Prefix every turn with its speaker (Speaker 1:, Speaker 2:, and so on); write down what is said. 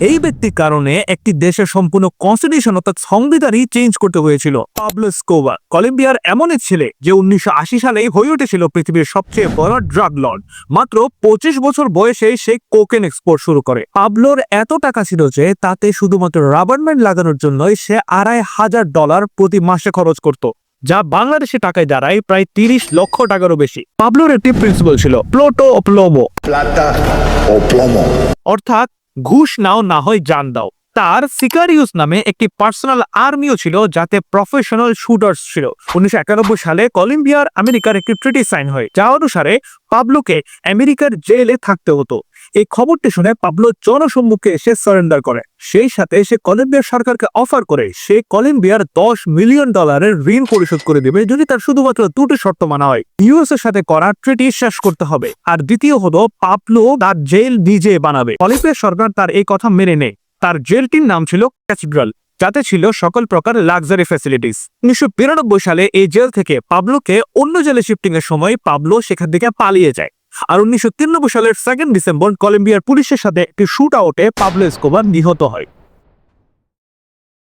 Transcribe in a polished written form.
Speaker 1: এই ব্যক্তির কারণে একটি দেশের সম্পূর্ণ কনস্টিটিউশন অর্থাৎ সংবিধানই চেঞ্জ করতে হয়েছিল। পাবলো এসকোবার কলম্বিয়ার এমন এক ছেলে যে 1980 সালেই হয়ে উঠেছিল পৃথিবীর সবচেয়ে বড় ড্রাগ লর্ড। মাত্র 25 বছর বয়সে সে কোকেন এক্সপোর্ট শুরু করে। পাবলোর এত টাকা ছিল যে তাতে শুধুমাত্র রাবার ব্যান্ড লাগানোর জন্যই সে $2,500 প্রতি মাসে খরচ করত, যা বাংলাদেশে টাকায় দাঁড়ায় প্রায় 30 লক্ষ টাকারও বেশি। পাবলোর একটি প্রিন্সিপাল ছিল প্লোটো ও প্লোমো,
Speaker 2: plata o plomo.
Speaker 1: অর্থাৎ ঘুষ নাও না হয় জান দাও। তার সিকারিউস নামে একটি পার্সোনাল আর্মিও ছিল, যাতে প্রফেশনাল শুটার্স ছিল। 1991 সালে কলম্বিয়ার আমেরিকার একটি ট্রিটি সাইন হয়, যা অনুসারে পাবলোকে আমেরিকার জেলে থাকতে হতো। এই খবরটি শুনে পাবলো জনসম্মুখে এসে সারেন্ডার করে। সেই সাথে সে কলম্বিয়ার সরকারকে অফার করে সে কলম্বিয়ার $10 মিলিয়ন ঋণ পরিশোধ করে দেবে যদি তার শুধুমাত্র দুটি শর্ত মানা হয়। ইউএস এর সাথে করা ট্রিটি শেষ করতে হবে, আর দ্বিতীয় হলো পাবলো তার জেল নিজে বানাবে। কলম্বিয়ার সরকার তার এই কথা মেনে নেয়। তার জেলটির নাম ছিল ক্যাথিড্রাল, যাতে ছিল সকল প্রকার লাক্সারি ফ্যাসিলিটিস। 1992 সালে এই জেল থেকে পাবলোকে অন্য জেলে শিফটিং এর সময় পাবলো সেখান থেকে পালিয়ে যায়। আর 1993 সালের 2 ডিসেম্বর কলম্বিয়ার পুলিশের সাথে একটি শুট আউটে পাবলো এসকোবার নিহত হয়।